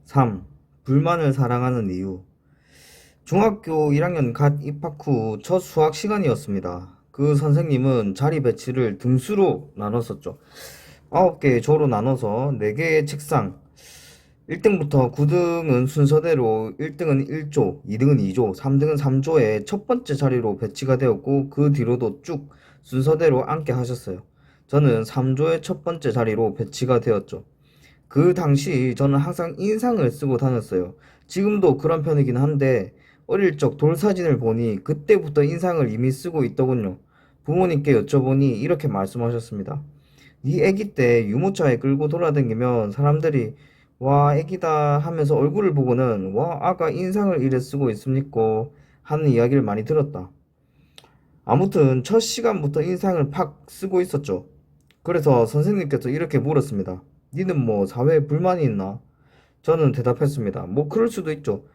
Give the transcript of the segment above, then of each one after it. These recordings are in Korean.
3. 불만을 사랑하는 이유. 중학교 1학년 갓 입학 후 첫 수학 시간이었습니다. 그 선생님은 자리 배치를 등수로 나눴었죠. 9개의 조로 나눠서 4개의 책상, 1등부터 9등은 순서대로 1등은 1조, 2등은 2조, 3등은 3조의 첫 번째 자리로 배치가 되었고 그 뒤로도 쭉 순서대로 앉게 하셨어요. 저는 3조의 첫 번째 자리로 배치가 되었죠. 그 당시 저는 항상 인상을 쓰고 다녔어요. 지금도 그런 편이긴 한데 어릴 적 돌사진을 보니 그때부터 인상을 이미 쓰고 있더군요. 부모님께 여쭤보니 이렇게 말씀하셨습니다. 네 애기 때 유모차에 끌고 돌아다니면 사람들이 와 애기다 하면서 얼굴을 보고는 와 아가 인상을 이래 쓰고 있습니까? 하는 이야기를 많이 들었다. 아무튼 첫 시간부터 인상을 팍 쓰고 있었죠. 그래서 선생님께서 이렇게 물었습니다. 니는 뭐 사회에 불만이 있나? 저는 대답했습니다. 뭐 그럴 수도 있죠.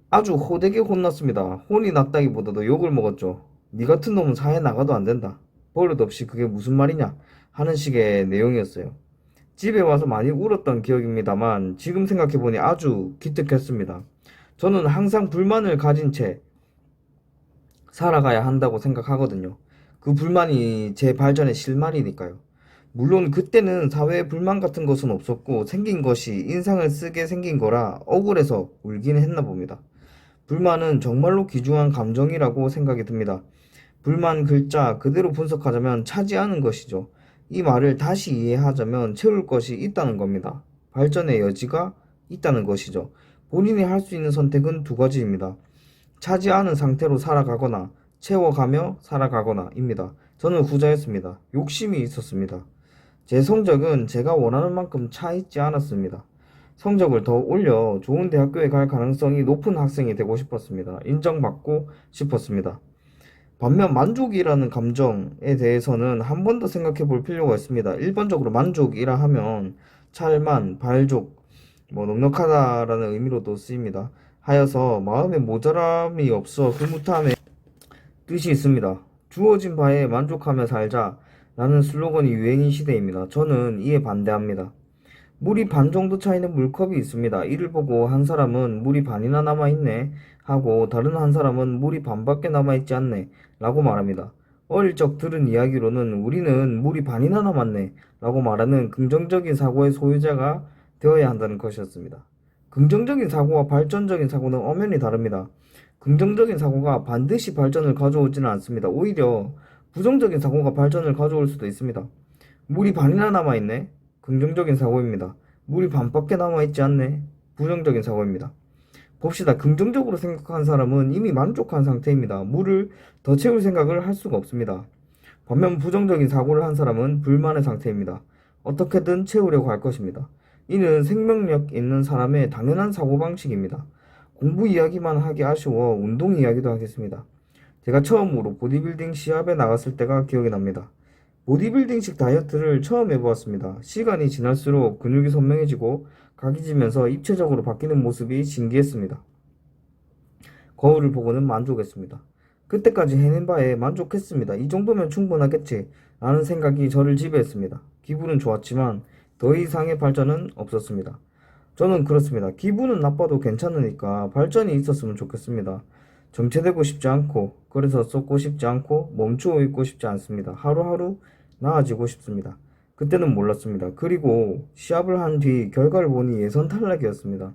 아주 호되게 혼났습니다. 혼이 났다기보다도 욕을 먹었죠. 니 같은 놈은 사회 나가도 안 된다. 버릇없이 그게 무슨 말이냐? 하는 식의 내용이었어요. 집에 와서 많이 울었던 기억입니다만 지금 생각해보니 아주 기특했습니다. 저는 항상 불만을 가진 채 살아가야 한다고 생각하거든요. 그 불만이 제 발전의 실마리니까요. 물론 그때는 사회에 불만 같은 것은 없었고 생긴 것이 인상을 쓰게 생긴 거라 억울해서 울기는 했나 봅니다. 불만은 정말로 귀중한 감정이라고 생각이 듭니다. 불만 글자 그대로 분석하자면 차지하는 것이죠. 이 말을 다시 이해하자면 채울 것이 있다는 겁니다. 발전의 여지가 있다는 것이죠. 본인이 할 수 있는 선택은 두 가지입니다. 차지 않은 상태로 살아가거나 채워가며 살아가거나입니다. 저는 후자였습니다. 욕심이 있었습니다. 제 성적은 제가 원하는 만큼 차 있지 않았습니다. 성적을 더 올려 좋은 대학교에 갈 가능성이 높은 학생이 되고 싶었습니다. 인정받고 싶었습니다. 반면 만족이라는 감정에 대해서는 한 번 더 생각해 볼 필요가 있습니다. 일반적으로 만족이라 하면 찰만, 발족, 넉넉하다라는 의미로도 쓰입니다. 하여서 마음에 모자람이 없어 흐뭇함의 뜻이 있습니다. 주어진 바에 만족하며 살자 라는 슬로건이 유행인 시대입니다. 저는 이에 반대합니다. 물이 반 정도 차이는 물컵이 있습니다. 이를 보고 한 사람은 물이 반이나 남아있네 하고 다른 한 사람은 물이 반밖에 남아있지 않네 라고 말합니다. 어릴 적 들은 이야기로는 우리는 물이 반이나 남았네 라고 말하는 긍정적인 사고의 소유자가 되어야 한다는 것이었습니다. 긍정적인 사고와 발전적인 사고는 엄연히 다릅니다. 긍정적인 사고가 반드시 발전을 가져오지는 않습니다. 오히려 부정적인 사고가 발전을 가져올 수도 있습니다. 물이 반이나 남아있네? 긍정적인 사고입니다. 물이 반밖에 남아있지 않네? 부정적인 사고입니다. 봅시다. 긍정적으로 생각한 사람은 이미 만족한 상태입니다. 물을 더 채울 생각을 할 수가 없습니다. 반면 부정적인 사고를 한 사람은 불만의 상태입니다. 어떻게든 채우려고 할 것입니다. 이는 생명력 있는 사람의 당연한 사고방식입니다. 공부 이야기만 하기 아쉬워 운동 이야기도 하겠습니다. 제가 처음으로 보디빌딩 시합에 나갔을 때가 기억이 납니다. 보디빌딩식 다이어트를 처음 해보았습니다. 시간이 지날수록 근육이 선명해지고 각이 지면서 입체적으로 바뀌는 모습이 신기했습니다. 거울을 보고는 만족했습니다. 그때까지 해낸 바에 만족했습니다. 이 정도면 충분하겠지 라는 생각이 저를 지배했습니다. 기분은 좋았지만 더 이상의 발전은 없었습니다. 저는 그렇습니다. 기분은 나빠도 괜찮으니까 발전이 있었으면 좋겠습니다. 정체되고 싶지 않고 그래서 썩고 싶지 않고 멈추어 있고 싶지 않습니다. 하루하루 나아지고 싶습니다. 그때는 몰랐습니다. 그리고 시합을 한 뒤 결과를 보니 예선 탈락이었습니다.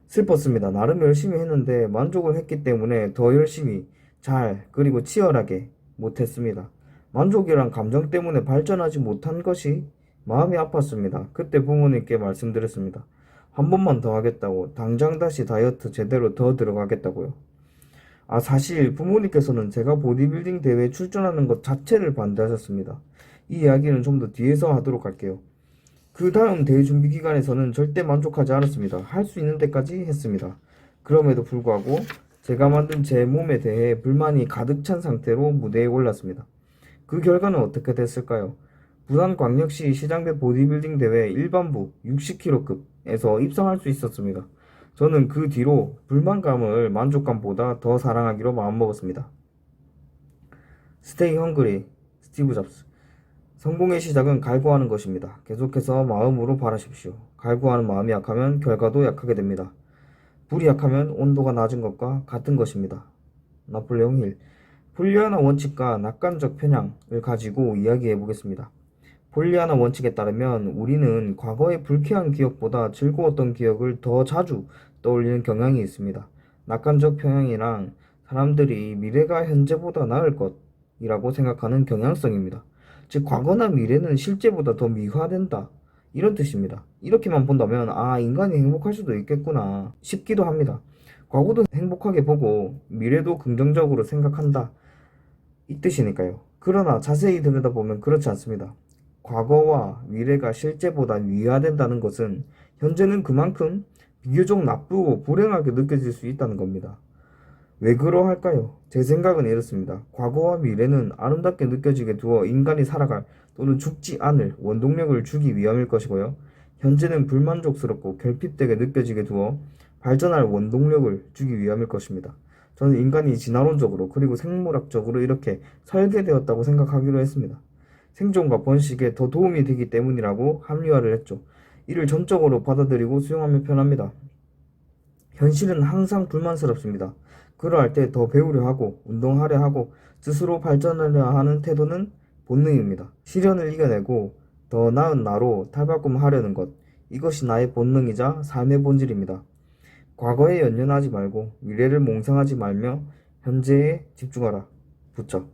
슬펐습니다. 나름 열심히 했는데 만족을 했기 때문에 더 열심히 잘 그리고 치열하게 못했습니다. 만족이란 감정 때문에 발전하지 못한 것이 마음이 아팠습니다. 그때 부모님께 말씀드렸습니다. 한 번만 더 하겠다고 당장 다시 다이어트 제대로 더 들어가겠다고요. 사실 부모님께서는 제가 보디빌딩 대회에 출전하는 것 자체를 반대하셨습니다. 이 이야기는 좀 더 뒤에서 하도록 할게요. 그 다음 대회 준비 기간에서는 절대 만족하지 않았습니다. 할 수 있는 데까지 했습니다. 그럼에도 불구하고 제가 만든 제 몸에 대해 불만이 가득 찬 상태로 무대에 올랐습니다. 그 결과는 어떻게 됐을까요? 부산광역시 시장대 보디빌딩 대회 일반부 60kg급에서 입상할 수 있었습니다. 저는 그 뒤로 불만감을 만족감보다 더 사랑하기로 마음먹었습니다. 스테이 헝그리, 스티브 잡스. 성공의 시작은 갈구하는 것입니다. 계속해서 마음으로 바라십시오. 갈구하는 마음이 약하면 결과도 약하게 됩니다. 불이 약하면 온도가 낮은 것과 같은 것입니다. 나폴레옹 힐. 폴리아나 원칙과 낙관적 편향을 가지고 이야기해 보겠습니다. 폴리아나 원칙에 따르면 우리는 과거의 불쾌한 기억보다 즐거웠던 기억을 더 자주 떠올리는 경향이 있습니다. 낙관적 편향이란 사람들이 미래가 현재보다 나을 것이라고 생각하는 경향성입니다. 즉, 과거나 미래는 실제보다 더 미화된다, 이런 뜻입니다. 이렇게만 본다면 인간이 행복할 수도 있겠구나 싶기도 합니다. 과거도 행복하게 보고 미래도 긍정적으로 생각한다, 이 뜻이니까요. 그러나 자세히 들여다보면 그렇지 않습니다. 과거와 미래가 실제보다 위화된다는 것은 현재는 그만큼 비교적 나쁘고 불행하게 느껴질 수 있다는 겁니다. 왜 그러할까요? 제 생각은 이렇습니다. 과거와 미래는 아름답게 느껴지게 두어 인간이 살아갈 또는 죽지 않을 원동력을 주기 위함일 것이고요. 현재는 불만족스럽고 결핍되게 느껴지게 두어 발전할 원동력을 주기 위함일 것입니다. 저는 인간이 진화론적으로 그리고 생물학적으로 이렇게 설계되었다고 생각하기로 했습니다. 생존과 번식에 더 도움이 되기 때문이라고 합리화를 했죠. 이를 전적으로 받아들이고 수용하면 편합니다. 현실은 항상 불만스럽습니다. 그러할 때 더 배우려 하고 운동하려 하고 스스로 발전하려 하는 태도는 본능입니다. 시련을 이겨내고 더 나은 나로 탈바꿈하려는 것, 이것이 나의 본능이자 삶의 본질입니다. 과거에 연연하지 말고 미래를 몽상하지 말며 현재에 집중하라. 부처.